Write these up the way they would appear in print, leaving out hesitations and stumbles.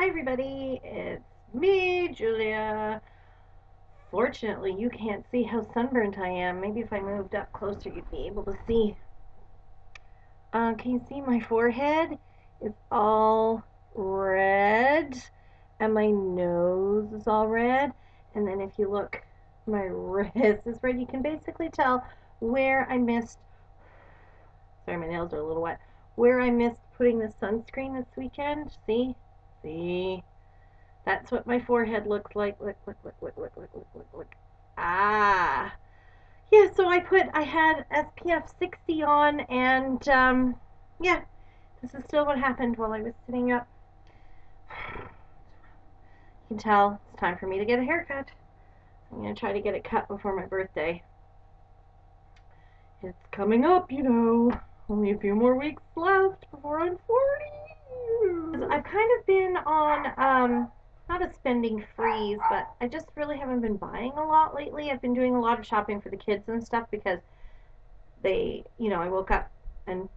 Hi everybody, it's me, Julia. Fortunately, you can't see how sunburnt I am. Maybe if I moved up closer, you'd be able to see. Can you see my forehead? It's all red, and my nose is all red. And then if you look, my wrist is red. You can basically tell where I missed. Sorry, my nails are a little wet. Where I missed putting the sunscreen this weekend. See? See? That's what my forehead looks like. Look, look, look, look, look, look, look, look, look. Ah. Yeah, so I had SPF 60 on, and yeah, this is still what happened while I was sitting up. You can tell it's time for me to get a haircut. I'm going to try to get it cut before my birthday. It's coming up, you know. Only a few more weeks left before I'm 40. I've kind of been on, not a spending freeze, but I just really haven't been buying a lot lately. I've been doing a lot of shopping for the kids and stuff because they, I woke up and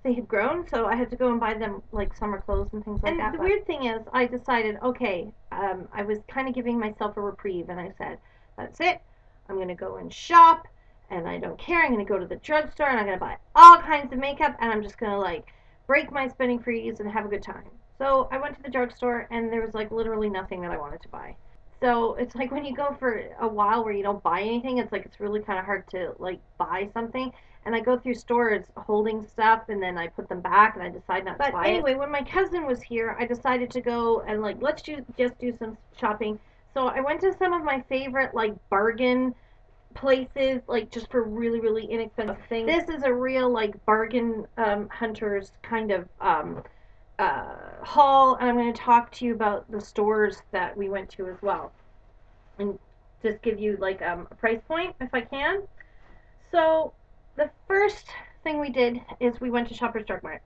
they had grown, so I had to go and buy them like summer clothes and things like that. The weird thing is, I decided, okay, I was kind of giving myself a reprieve, and I said, that's it. I'm going to go and shop, and I don't care. I'm going to go to the drugstore, and I'm going to buy all kinds of makeup, and I'm just going to like break my spending freeze and have a good time. So I went to the drugstore, and there was like literally nothing that I wanted to buy. So it's like when you go for a while where you don't buy anything, it's like it's really kind of hard to like buy something. And I go through stores holding stuff, and then I put them back, and I decide not to buy it. But anyway, when my cousin was here, I decided to go and like let's just do some shopping. So I went to some of my favorite like bargain places, like just for really really inexpensive things. This is a real like bargain hunters kind of haul, and I'm going to talk to you about the stores that we went to as well, and just give you like a price point if I can. So the first thing we did is we went to Shoppers Drug Mart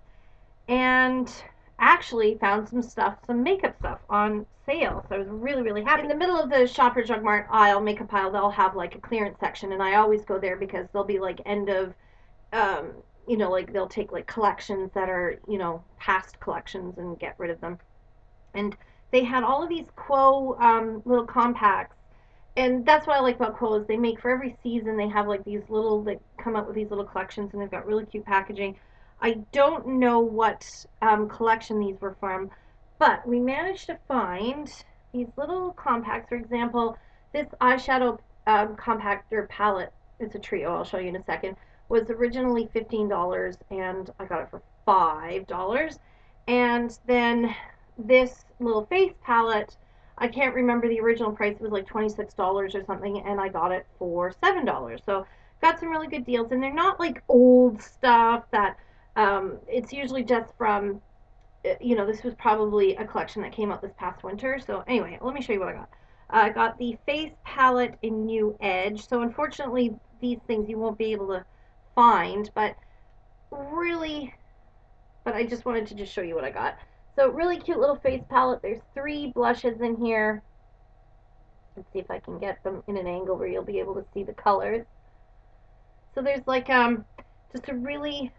and actually found some makeup stuff on sale. So I was really, really happy. In the middle of the Shoppers Drug Mart aisle, makeup aisle, they'll have like a clearance section, and I always go there because they'll be like end of, like they'll take like collections that are, past collections and get rid of them. And they had all of these Quo little compacts. And that's what I like about Quo is they make for every season, they have like these little, they come up with these little collections, and they've got really cute packaging. I don't know what collection these were from, but we managed to find these little compacts. For example, this eyeshadow compactor palette, it's a trio, I'll show you in a second, was originally $15, and I got it for $5. And then this little face palette, I can't remember the original price. It was like $26 or something, and I got it for $7. So got some really good deals, and they're not like old stuff that it's usually just from, this was probably a collection that came out this past winter. So anyway, let me show you what I got. I got the face palette in New Edge. So unfortunately, these things you won't be able to find, but I just wanted to just show you what I got. So really cute little face palette. There's 3 blushes in here. Let's see if I can get them in an angle where you'll be able to see the colors. So there's like just a really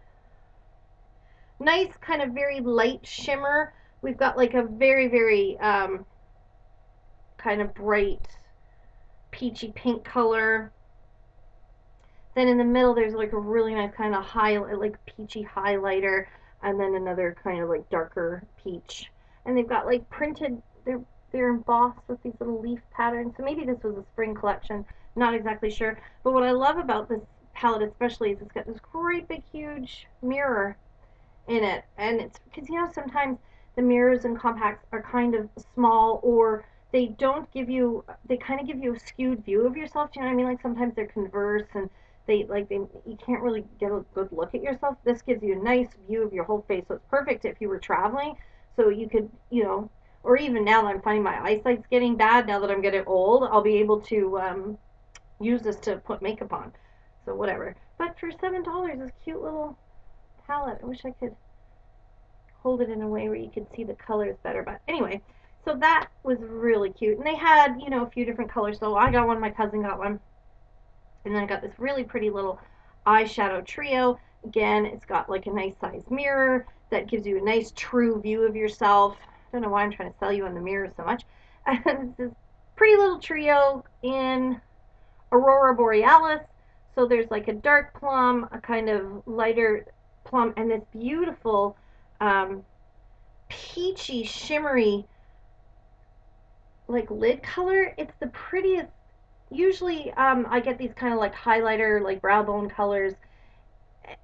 nice kind of very light shimmer. We've got like a very, very kind of bright peachy pink color. Then in the middle there's like a really nice kind of like peachy highlighter, and then another kind of like darker peach. And they've got like printed, they're embossed with these little leaf patterns. So maybe this was a spring collection, not exactly sure. But what I love about this palette especially is it's got this great big huge mirror in it. And it's because sometimes the mirrors and compacts are kind of small, or they don't give you, they kind of give you a skewed view of yourself. Do you know what I mean? Like sometimes they're converse, and you can't really get a good look at yourself. This gives you a nice view of your whole face, so it's perfect if you were traveling. So you could, or even now that I'm finding my eyesight's getting bad, now that I'm getting old, I'll be able to use this to put makeup on. So whatever. But for $7, this cute little palette. I wish I could hold it in a way where you could see the colors better. But anyway, so that was really cute. And they had, a few different colors. So I got one, my cousin got one. And then I got this really pretty little eyeshadow trio. Again, it's got like a nice size mirror that gives you a nice true view of yourself. don't know why I'm trying to sell you on the mirror so much. This is pretty little trio in Aurora Borealis. So there's like a dark plum, a kind of lighter plum, and this beautiful peachy, shimmery, like lid color. It's the prettiest. Usually I get these kind of like highlighter, like brow bone colors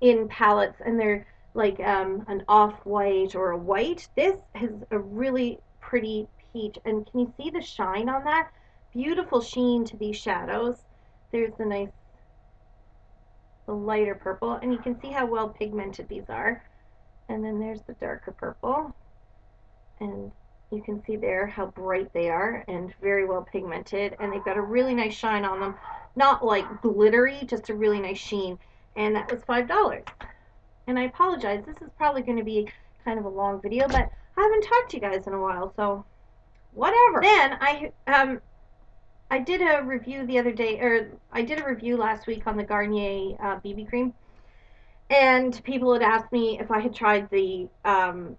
in palettes, and they're like an off-white or a white. This is a really pretty peach, and can you see the shine on that? Beautiful sheen to these shadows. There's the nice, the lighter purple, and you can see how well pigmented these are. And then there's the darker purple, and you can see there how bright they are and very well pigmented, and they've got a really nice shine on them. Not like glittery, just a really nice sheen. And that was $5. And I apologize, this is probably going to be kind of a long video, but I haven't talked to you guys in a while, so whatever. Then I did a review the other day, or I did a review last week on the Garnier BB Cream, and people had asked me if I had tried the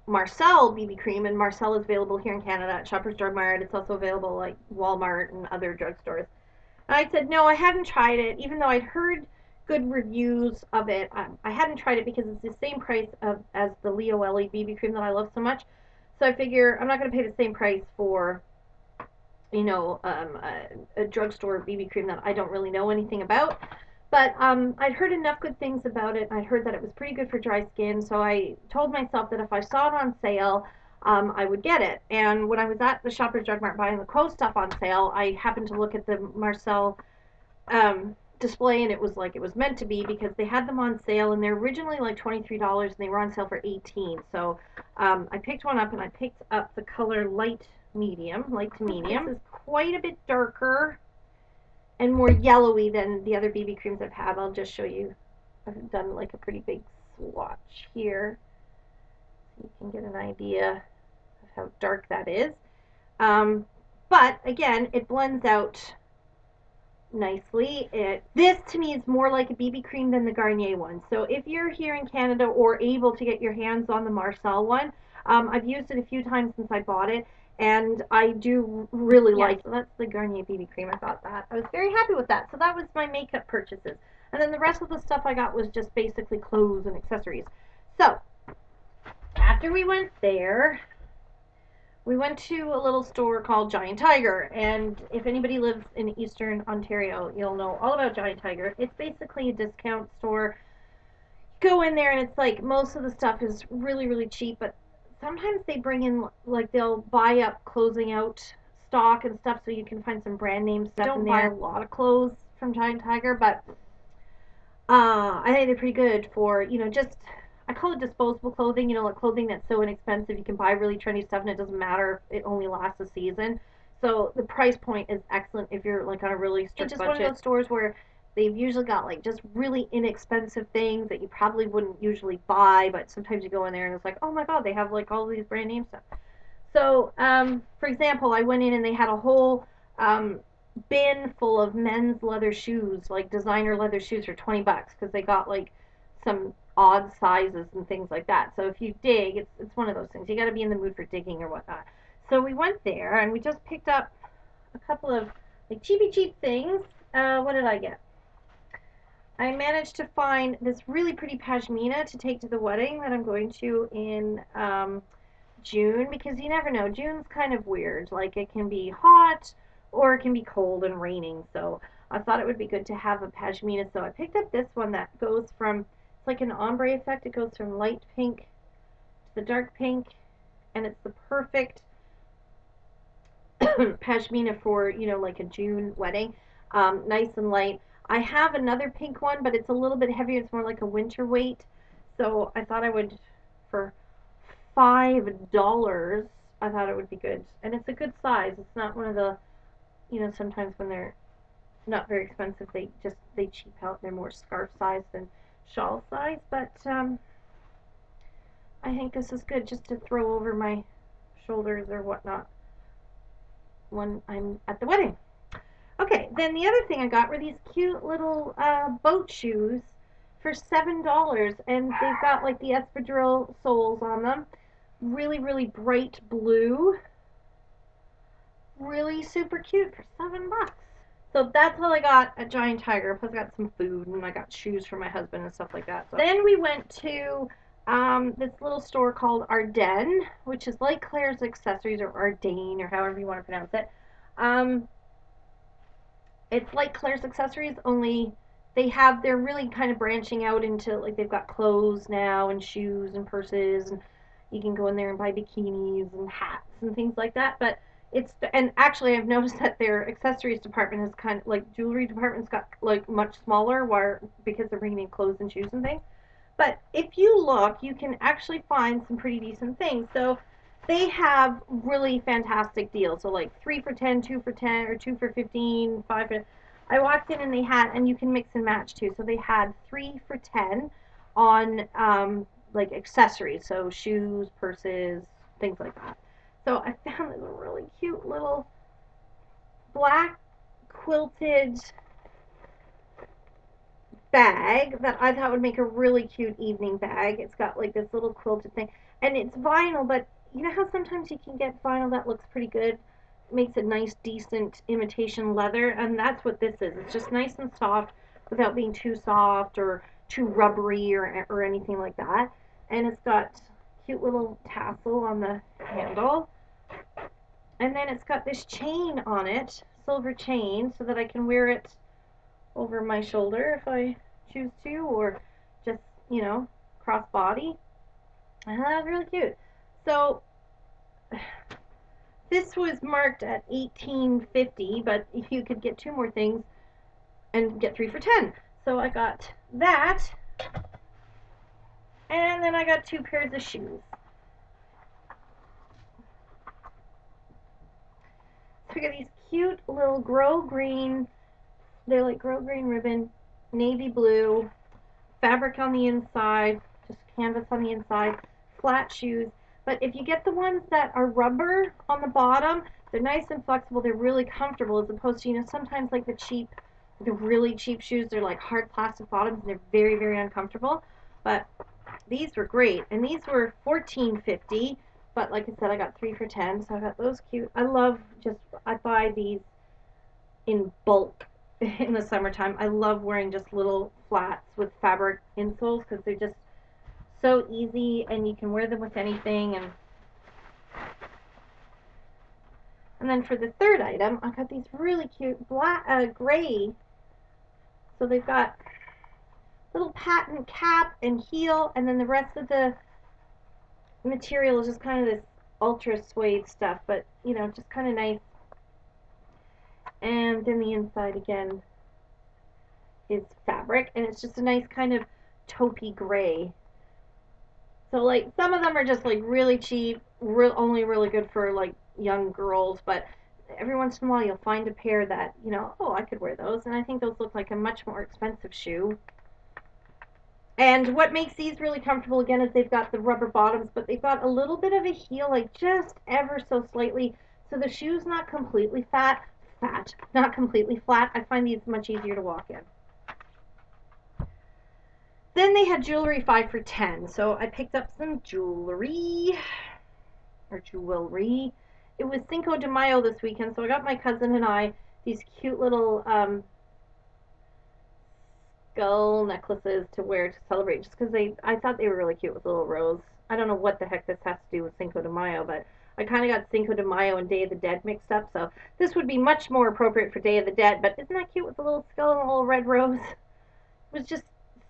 Marcel BB Cream, and Marcel is available here in Canada at Shoppers Drug Mart. It's also available like Walmart and other drugstores. And I said, no, I hadn't tried it, even though I'd heard good reviews of it. I hadn't tried it because it's the same price as the Leo Ellie BB Cream that I love so much. So I figure I'm not going to pay the same price for, you know, a drugstore BB cream that I don't really know anything about. But I'd heard enough good things about it. I'd heard that it was pretty good for dry skin, so I told myself that if I saw it on sale, I would get it. And when I was at the Shoppers Drug Mart buying the Cove stuff on sale, I happened to look at the Marcel display, and it was like it was meant to be, because they had them on sale, and they're originally like $23, and they were on sale for $18. So I picked one up, and I picked up the color light to medium. This is quite a bit darker and more yellowy than the other BB creams I've had. I'll just show you. I've done like a pretty big swatch here, so you can get an idea of how dark that is. But again, it blends out nicely. This to me is more like a BB cream than the Garnier one. So if you're here in Canada or able to get your hands on the Marcel one, I've used it a few times since I bought it, and I do really like it. So that's the Garnier BB Cream. I got that. I was very happy with that. So that was my makeup purchases. And then the rest of the stuff I got was just basically clothes and accessories. So after we went there, we went to a little store called Giant Tiger. And if anybody lives in Eastern Ontario, you'll know all about Giant Tiger. It's basically a discount store. Go in there and it's like most of the stuff is really, really cheap, but sometimes they bring in, like, they'll buy up closing out stock and stuff, so you can find some brand name stuff in there. I don't buy a lot of clothes from Giant Tiger, but I think they're pretty good for, you know, just, I call it disposable clothing, you know, like clothing that's so inexpensive you can buy really trendy stuff and it doesn't matter if it only lasts a season. So the price point is excellent if you're like on a really strict budget. It's just one of those stores where they've usually got like just really inexpensive things that you probably wouldn't usually buy, but sometimes you go in there and it's like, oh my god, they have like all these brand name stuff. So, for example, I went in and they had a whole bin full of men's leather shoes, like designer leather shoes for $20, because they got like some odd sizes and things like that. So if you dig, it's one of those things. You got to be in the mood for digging or whatnot. So we went there and we just picked up a couple of like cheap things. What did I get? I managed to find this really pretty pashmina to take to the wedding that I'm going to in June, because you never know. June's kind of weird. Like, it can be hot or it can be cold and raining. So I thought it would be good to have a pashmina. So I picked up this one that goes from, it's like an ombre effect. It goes from light pink to the dark pink, and it's the perfect pashmina for, you know, like a June wedding. Nice and light. I have another pink one, but it's a little bit heavier. It's more like a winter weight. So I thought I would, for $5, I thought it would be good. And it's a good size. It's not one of the, you know, sometimes when they're not very expensive, they cheap out. They're more scarf size than shawl size. But I think this is good just to throw over my shoulders or whatnot when I'm at the wedding. Okay, then the other thing I got were these cute little boat shoes for $7, and they've got like the espadrille soles on them. really, really bright blue. Really super cute for $7. So that's all I got at Giant Tiger. Plus I got some food and I got shoes for my husband and stuff like that. So then we went to this little store called Ardennes, which is like Claire's Accessories or Ardane or however you want to pronounce it. It's like Claire's Accessories, only they're really kind of branching out into, like, they've got clothes now and shoes and purses, and you can go in there and buy bikinis and hats and things like that. But and actually I've noticed that their accessories department is kind of like, jewelry department's got like much smaller, because they're bringing in clothes and shoes and things. But if you look, you can actually find some pretty decent things. So they have really fantastic deals. So like 3 for 10, 2 for 10, or 2 for 15, 5 for... I walked in and they had, and you can mix and match too. So they had 3 for 10 on like accessories. So shoes, purses, things like that. So I found this really cute little black quilted bag that I thought would make a really cute evening bag. It's got like this little quilted thing, and it's vinyl, but you know how sometimes you can get vinyl that looks pretty good? It makes a nice, decent imitation leather, and that's what this is. It's just nice and soft without being too soft or too rubbery or anything like that. And it's got cute little tassel on the handle. And then it's got this chain on it, silver chain, so that I can wear it over my shoulder if I choose to, or just, cross body. And that was really cute. So this was marked at $18.50, but you could get 2 more things and get 3 for 10. So I got that, and then I got 2 pairs of shoes. So I got these cute little grow green, they're like grow green ribbon, navy blue, fabric on the inside, just canvas on the inside, flat shoes. But if you get the ones that are rubber on the bottom, they're nice and flexible, they're really comfortable, as opposed to, sometimes like the really cheap shoes, they're like hard plastic bottoms and they're very, very uncomfortable. But these were great, and these were $14.50, but like I said, I got 3 for 10, so I got those cute. I buy these in bulk in the summertime. I love wearing just little flats with fabric insoles because they're just so easy and you can wear them with anything. And then for the third item, I got these really cute gray. So they've got little patent cap and heel, and then the rest of the material is just kind of this ultra suede stuff, but just kind of nice. And then the inside again is fabric, and it's just a nice kind of taupey gray. So like some of them are just like really cheap, only really good for like young girls, but every once in a while you'll find a pair that, oh, I could wear those, and I think those look like a much more expensive shoe. And what makes these really comfortable again is they've got the rubber bottoms, but they've got a little bit of a heel, like just ever so slightly, so the shoe's not completely not completely flat. I find these much easier to walk in. Then they had jewelry 5 for 10, so I picked up some jewelry. It was Cinco de Mayo this weekend, so I got my cousin and I these cute little skull necklaces to wear to celebrate, just because I thought they were really cute with little rose. I don't know what the heck this has to do with Cinco de Mayo, but I kind of got Cinco de Mayo and Day of the Dead mixed up, so this would be much more appropriate for Day of the Dead, but isn't that cute with the little skull and a little red rose? It was just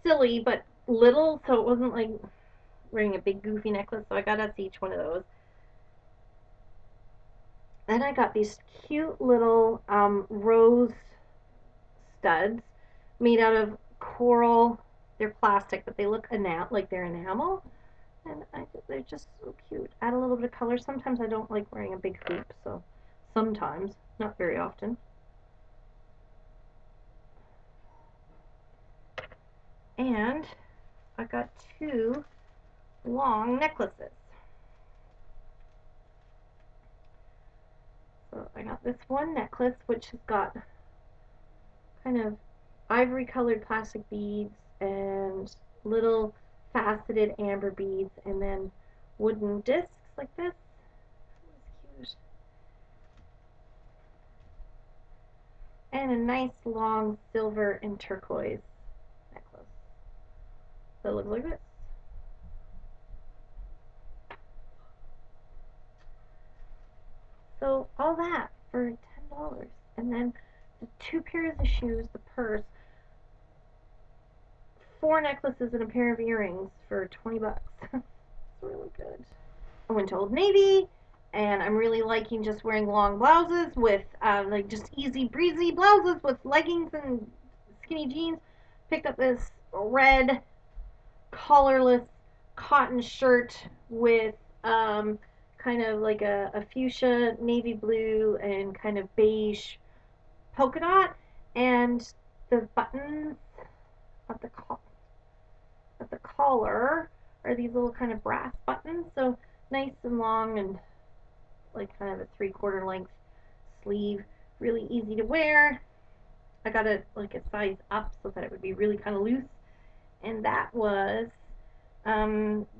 silly, but little, so it wasn't like wearing a big goofy necklace, so I got us each one of those. Then I got these cute little rose studs made out of coral. They're plastic, but they look like they're enamel, and they're just so cute. Add a little bit of color. Sometimes I don't like wearing a big hoop, so sometimes, not very often. And I got 2 long necklaces. So I got this one necklace, which has got kind of ivory colored plastic beads and little faceted amber beads, and then wooden discs like this. It's cute. And a nice long silver and turquoise necklace. So it looks like this. So all that for $10. And then the 2 pairs of shoes, the purse, 4 necklaces and a pair of earrings for $20. It's really good. I went to Old Navy, and I'm really liking just wearing long blouses with like just easy breezy blouses with leggings and skinny jeans. Picked up this red collarless cotton shirt with kind of like a fuchsia, navy blue, and kind of beige polka dot, and the buttons at the collar are these little kind of brass buttons, so nice and long and like kind of a 3/4 length sleeve, really easy to wear. I got it like a size up so that it would be really kind of loose, and that was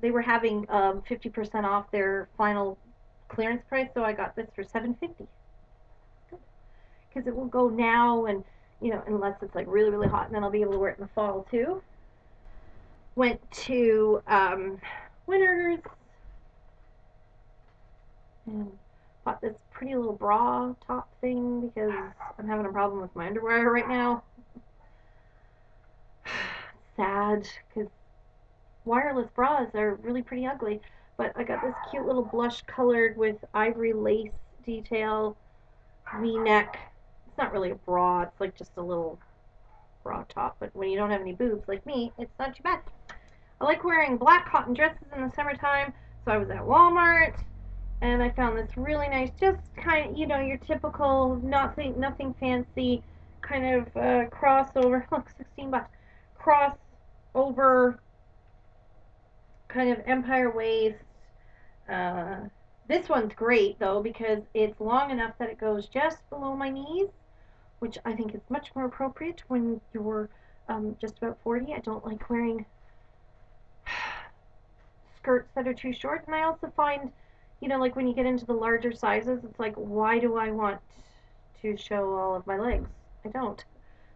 they were having 50% off their final clearance price, so I got this for $7.50 because it will go now, and unless it's like really really hot, and then I'll be able to wear it in the fall too. Went to Winners and bought this pretty little bra top thing because I'm having a problem with my underwear right now. Sad, because wireless bras are really pretty ugly. But I got this cute little blush colored with ivory lace detail V-neck. It's not really a bra, it's like just a little bra top, but when you don't have any boobs like me, it's not too bad. I like wearing black cotton dresses in the summertime, so I was at Walmart and I found this really nice, just kind of, your typical, nothing fancy, kind of crossover, look, $16, crossover, kind of empire waist. This one's great though because it's long enough that it goes just below my knees, which I think is much more appropriate when you're just about 40. I don't like wearing skirts that are too short, and I also find, like when you get into the larger sizes, it's like, why do I want to show all of my legs? I don't.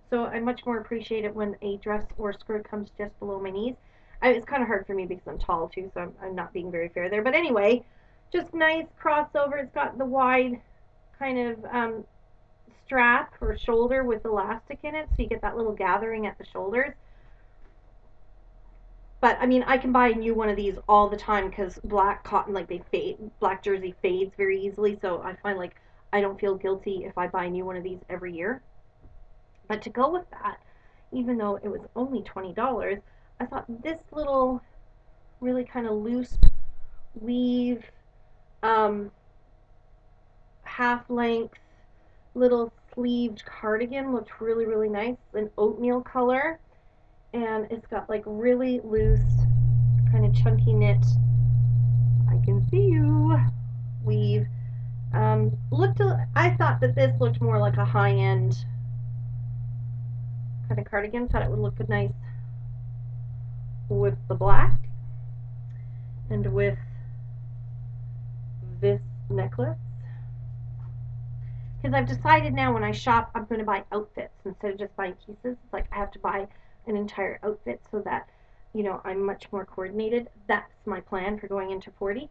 So I much more appreciate it when a dress or skirt comes just below my knees. It's kind of hard for me because I'm tall too, so I'm not being very fair there. But anyway, just nice crossover. It's got the wide kind of strap or shoulder with elastic in it, so you get that little gathering at the shoulders. But I mean, I can buy a new one of these all the time because black cotton, like they fade, black jersey fades very easily. So I find like I don't feel guilty if I buy a new one of these every year. But to go with that, even though it was only $20, I thought this little really kind of loose weave, half length, little sleeved cardigan looked really, really nice, an oatmeal color. And it's got like really loose, kind of chunky knit, I can see you, weave. I thought that this looked more like a high-end kind of cardigan. Thought it would look nice with the black and with this necklace. Because I've decided now when I shop, I'm going to buy outfits instead of just buying pieces. It's like I have to buy an entire outfit so that, I'm much more coordinated. That's my plan for going into 40.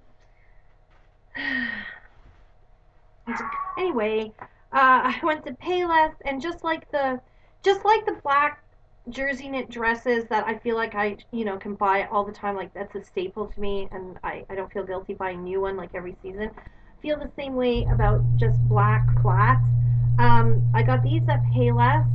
Anyway, I went to Payless, and just like the black jersey knit dresses that I feel like I can buy all the time, like that's a staple to me, and I don't feel guilty buying new one like every season. I feel the same way about just black flats. I got these at Payless.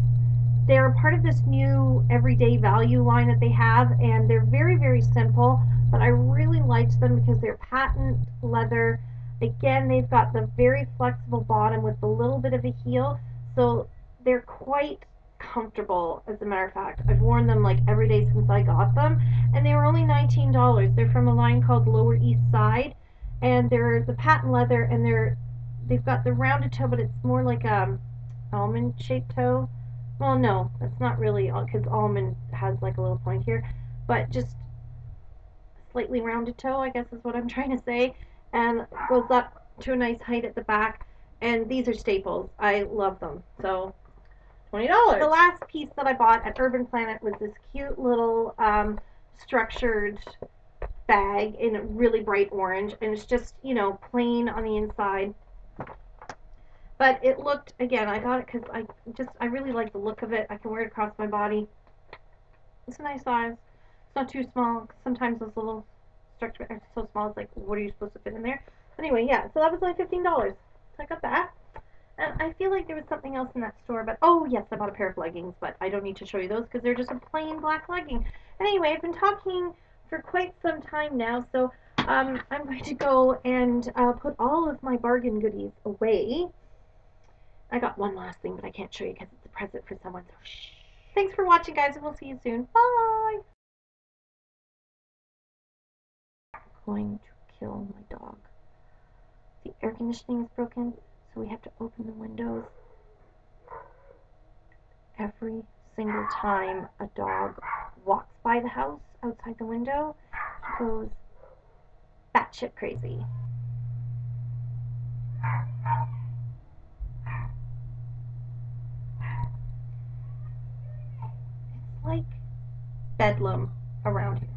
They're part of this new everyday value line that they have, and they're very, very simple, but I really liked them because they're patent leather. Again, they've got the very flexible bottom with a little bit of a heel, so they're quite comfortable. As a matter of fact, I've worn them like every day since I got them, and they were only $19. They're from a line called Lower East Side, and they're the patent leather, and they've got the rounded toe, but it's more like a almond shaped toe. Well, no, that's not really, because almond has like a little point here, but just slightly rounded toe, I guess is what I'm trying to say. and goes up to a nice height at the back. And these are staples. I love them. So $20. The last piece that I bought at Urban Planet was this cute little structured bag in a really bright orange, and it's just, you know, plain on the inside. But it looked, again, I got it because I really like the look of it. I can wear it across my body. It's a nice size. It's not too small. Sometimes those little structure are so small, it's like, what are you supposed to fit in there? Anyway, yeah, so that was only $15. So I got that. And I feel like there was something else in that store, but oh yes, I bought a pair of leggings, but I don't need to show you those because they're just a plain black legging. Anyway, I've been talking for quite some time now, so I'm going to go and put all of my bargain goodies away. I got one last thing, but I can't show you because it's a present for someone, so shh. Thanks for watching, guys, and we'll see you soon. Bye! I'm going to kill my dog. The air conditioning is broken, so we have to open the windows. Every single time a dog walks by the house outside the window, he goes batshit crazy. It's like bedlam around here.